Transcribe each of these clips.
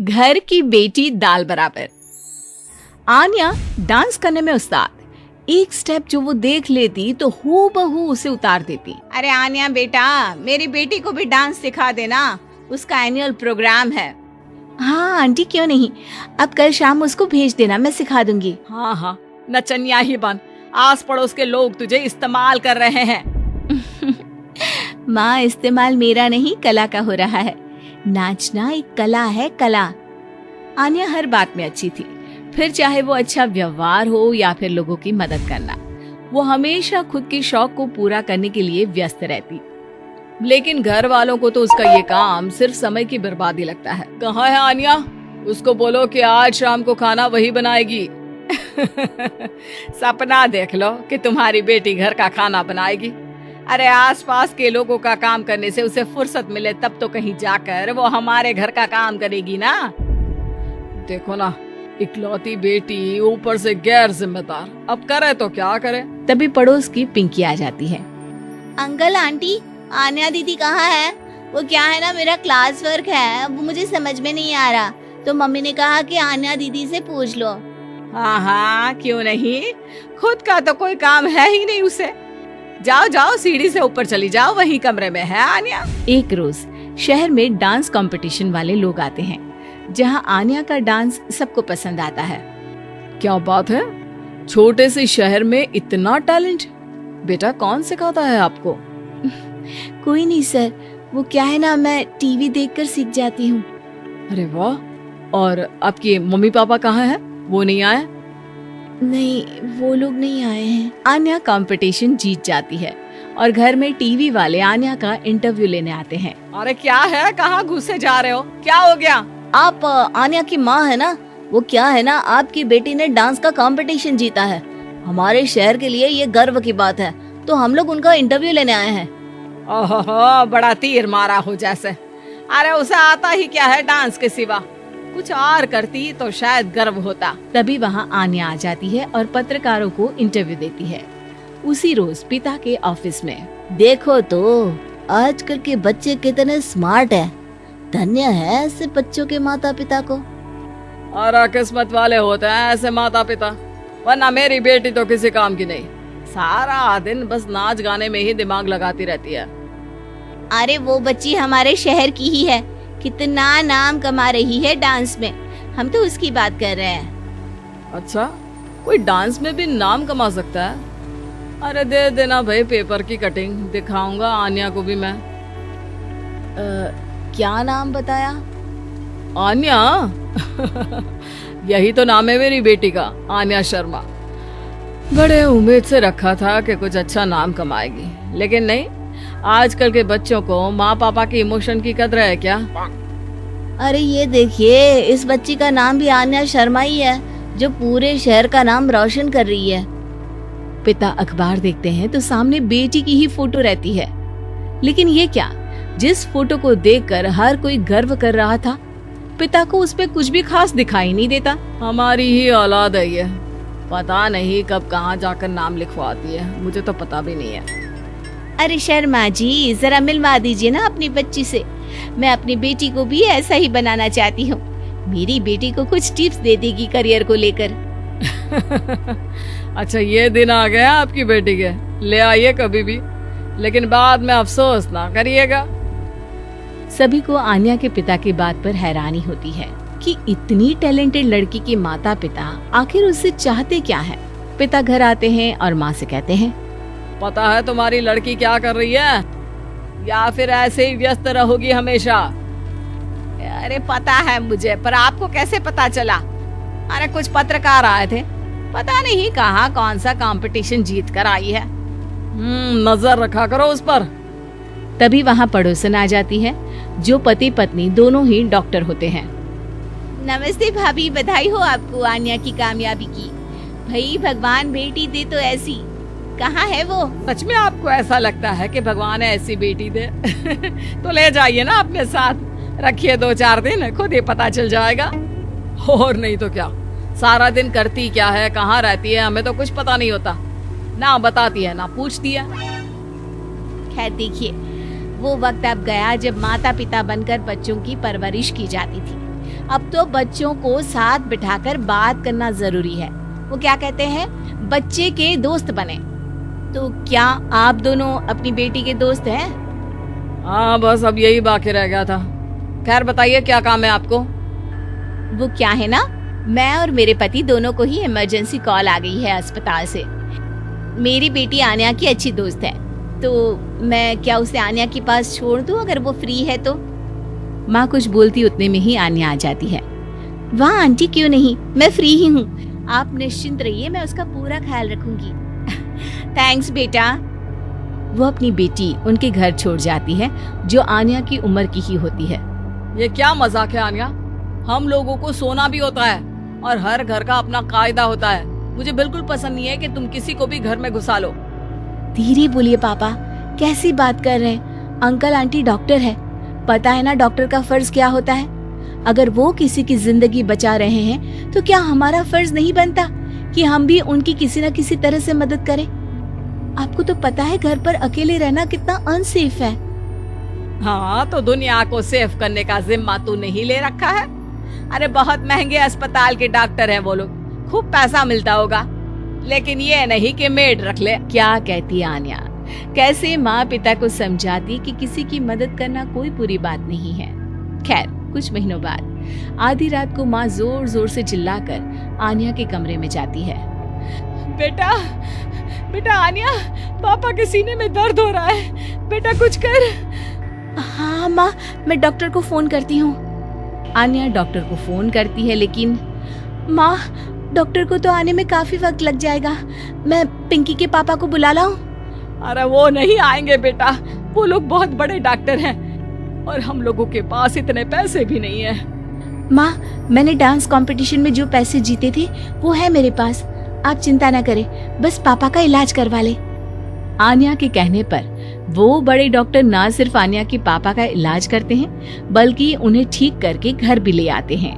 घर की बेटी दाल बराबर। आन्या डांस करने में उस्ताद। एक स्टेप जो वो देख लेती तो हूबहू उसे उतार देती। अरे आन्या बेटा, मेरी बेटी को भी डांस सिखा देना, उसका एनुअल प्रोग्राम है। हाँ आंटी क्यों नहीं, अब कल शाम उसको भेज देना, मैं सिखा दूंगी। हाँ, नचनिया ही बन, आस पड़ोस के लोग तुझे इस्तेमाल कर रहे हैं। माँ, इस्तेमाल मेरा नहीं कला का हो रहा है। नाचना एक कला है, कला। आन्या हर बात में अच्छी थी, फिर चाहे वो अच्छा व्यवहार हो या फिर लोगों की मदद करना। वो हमेशा खुद के शौक को पूरा करने के लिए व्यस्त रहती, लेकिन घर वालों को तो उसका ये काम सिर्फ समय की बर्बादी लगता है। कहाँ है आन्या? उसको बोलो कि आज शाम को खाना वही बनाएगी। सपना देख लो कि तुम्हारी बेटी घर का खाना बनाएगी। अरे आसपास के लोगों का काम करने से उसे फुर्सत मिले तब तो कहीं जाकर वो हमारे घर का काम करेगी ना। देखो ना, इकलौती बेटी, ऊपर से गैर जिम्मेदार, अब करे तो क्या करे। तभी पड़ोस की पिंकी आ जाती है। अंकल आंटी, आन्या दीदी कहाँ है? वो क्या है ना, मेरा क्लास वर्क है, वो मुझे समझ में नहीं आ रहा, तो मम्मी ने कहा कि आन्या दीदी से पूछ लो। हाँ, क्यों नहीं, खुद का तो कोई काम है ही नहीं उसे। जाओ सीढ़ी से ऊपर चली जाओ, वही कमरे में है आन्या। एक रोज शहर में डांस कंपटीशन वाले लोग आते हैं, जहां आन्या का डांस सबको पसंद आता है। क्या बात है, छोटे से शहर में इतना टैलेंट? बेटा कौन सिखाता है आपको? कोई नहीं सर, वो क्या है ना, मैं टीवी देखकर सीख जाती हूँ। अरे वाह, और आपके मम्मी पापा कहाँ हैं? वो नहीं आए? नहीं, वो लोग नहीं आए हैं। आन्या कंपटीशन जीत जाती है और घर में टीवी वाले आन्या का इंटरव्यू लेने आते हैं। अरे क्या है, कहाँ घुसे जा रहे हो, क्या हो गया? आप आन्या की माँ है ना? वो क्या है ना, आपकी बेटी ने डांस का कंपटीशन जीता है। हमारे शहर के लिए ये गर्व की बात है, तो हम लोग उनका इंटरव्यू लेने आए हैं। ओहो, बड़ा तीर मारा हो जैसे। अरे उसे आता ही क्या है डांस के सिवा? कुछ और करती तो शायद गर्व होता। तभी वहाँ आन्या आ जाती है और पत्रकारों को इंटरव्यू देती है। उसी रोज पिता के ऑफिस में। देखो तो आजकल के बच्चे कितने स्मार्ट हैं। धन्य है ऐसे बच्चों के माता पिता को। और किस्मत वाले होते हैं ऐसे माता पिता, वरना मेरी बेटी तो किसी काम की नहीं, सारा दिन बस नाच गाने में ही दिमाग लगाती रहती है। अरे वो बच्ची हमारे शहर की ही है, कितना नाम कमा रही है डांस में, हम तो उसकी बात कर रहे हैं। अच्छा, कोई डांस में भी नाम कमा सकता है? अरे दे देना भाई पेपर की कटिंग, दिखाऊंगा आन्या को भी मैं। क्या नाम बताया? आन्या? यही तो नाम है मेरी बेटी का, आन्या शर्मा। बड़े उम्मीद से रखा था कि कुछ अच्छा नाम कमाएगी, लेकिन नहीं। आजकल के बच्चों को माँ पापा की इमोशन की कदर है क्या? अरे ये देखिए, इस बच्ची का नाम भी आन्या शर्मा ही है, जो पूरे शहर का नाम रोशन कर रही है। पिता अखबार देखते हैं तो सामने बेटी की ही फोटो रहती है, लेकिन ये क्या, जिस फोटो को देखकर हर कोई गर्व कर रहा था, पिता को उस पे कुछ भी खास दिखाई नहीं देता। हमारी ही औलाद है ये, पता नहीं कब कहाँ जाकर नाम लिखवाती है, मुझे तो पता भी नहीं है। अरे शर्मा जी, जरा मिलवा दीजिए ना अपनी बच्ची से, मैं अपनी बेटी को भी ऐसा ही बनाना चाहती हूँ। मेरी बेटी को कुछ टिप्स दे देगी करियर को लेकर। अच्छा, ये दिन आ गया आपकी बेटी के, ले आइए कभी भी, लेकिन बाद में अफसोस ना करिएगा। सभी को आन्या के पिता की बात पर हैरानी होती है कि इतनी टैलेंटेड लड़की के माता पिता आखिर उससे चाहते क्या है। पिता घर आते हैं और माँ से कहते हैं, पता है तुम्हारी लड़की क्या कर रही है, या फिर ऐसे ही व्यस्त रहोगी हमेशा? अरे पता है मुझे, पर आपको कैसे पता चला? अरे कुछ पत्रकार आए थे, पता नहीं कहाँ कौन सा कंपटीशन जीत कर आई है। नजर रखा करो उस पर। तभी वहाँ पड़ोसन आ जाती है, जो पति पत्नी दोनों ही डॉक्टर होते हैं। नमस्ते भाभी, बधाई हो आपको आन्या की कामयाबी की। भाई भगवान बेटी दे तो ऐसी। कहाँ है वो? सच में आपको ऐसा लगता है कि भगवान ऐसी बेटी दे? तो ले जाइए ना अपने साथ, रखिए 2-4 दिन, खुद ही पता चल जाएगा। और नहीं तो क्या, सारा दिन करती क्या है, कहाँ रहती है, हमें तो कुछ पता नहीं होता, ना बताती है ना पूछती है। खैर देखिए, वो वक्त अब गया जब माता पिता बनकर बच्चों की परवरिश की जाती थी। अब तो बच्चों को साथ बिठाकर बात करना जरूरी है। वो क्या कहते हैं, बच्चे के दोस्त बने। तो क्या आप दोनों अपनी बेटी के दोस्त हैं? हाँ, बस अब यही बाकी रह गया था। खैर बताइए, क्या काम है आपको? वो क्या है ना, मैं और मेरे पति दोनों को ही इमरजेंसी कॉल आ गई है अस्पताल से। मेरी बेटी आन्या की अच्छी दोस्त है, तो मैं क्या उसे आन्या के पास छोड़ दूं अगर वो फ्री है तो? माँ कुछ बोलती उतने में ही आन्या आ जाती है। वाह आंटी, क्यों नहीं, मैं फ्री ही हूँ, आप निश्चिंत रहिए, मैं उसका पूरा ख्याल रखूंगी। थैंक्स बेटा। वो अपनी बेटी उनके घर छोड़ जाती है, जो आन्या की उम्र की ही होती है। ये क्या मजाक है आन्या? हम लोगों को सोना भी होता है और हर घर का अपना कायदा होता है। मुझे बिल्कुल पसंद नहीं है कि तुम किसी को भी घर में घुसा लो। धीरे बोलिए पापा, कैसी बात कर रहे हैं? अंकल आंटी डॉक्टर है, पता है ना डॉक्टर का फर्ज क्या होता है। अगर वो किसी की जिंदगी बचा रहे हैं तो क्या हमारा फर्ज नहीं बनता कि हम भी उनकी किसी न किसी तरह से मदद करें? आपको तो पता है घर पर अकेले रहना कितना अनसेफ है। हाँ, तो दुनिया को सेफ करने का जिम्मा तू नहीं ले रखा है? अरे बहुत महंगे अस्पताल के डॉक्टर हैं वो लोग, खूब पैसा मिलता होगा, लेकिन ये नहीं कि मेड रख ले। क्या कहती आन्या, कैसे माँ पिता को समझाती कि किसी की मदद करना कोई बुरी बात नहीं है। खैर कुछ महीनों बाद आधी रात को माँ जोर जोर से चिल्लाकर आन्या के कमरे में जाती है। बेटा, बेटा आन्या, पापा के सीने में दर्द हो रहा है, बेटा कुछ कर। हाँ माँ, मैं डॉक्टर को फोन करती हूँ। आन्या डॉक्टर को फोन करती है, लेकिन माँ डॉक्टर को तो आने में काफी वक्त लग जाएगा, मैं पिंकी के पापा को बुला लाऊं? अरे वो नहीं आएंगे बेटा, वो लोग बहुत बड़े डॉक्टर हैं और हम लोगों के पास इतने पैसे भी नहीं है। माँ, मैंने डांस कंपटीशन में जो पैसे जीते थे वो है मेरे पास, आप चिंता न करें, बस पापा का इलाज करवा ले। आन्या के कहने पर वो बड़े डॉक्टर ना सिर्फ आन्या के पापा का इलाज करते हैं, बल्कि उन्हें ठीक करके घर भी ले आते हैं।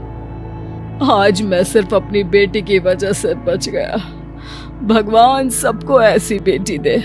आज मैं सिर्फ अपनी बेटी की वजह से बच गया। भगवान सबको ऐसी बेटी दे।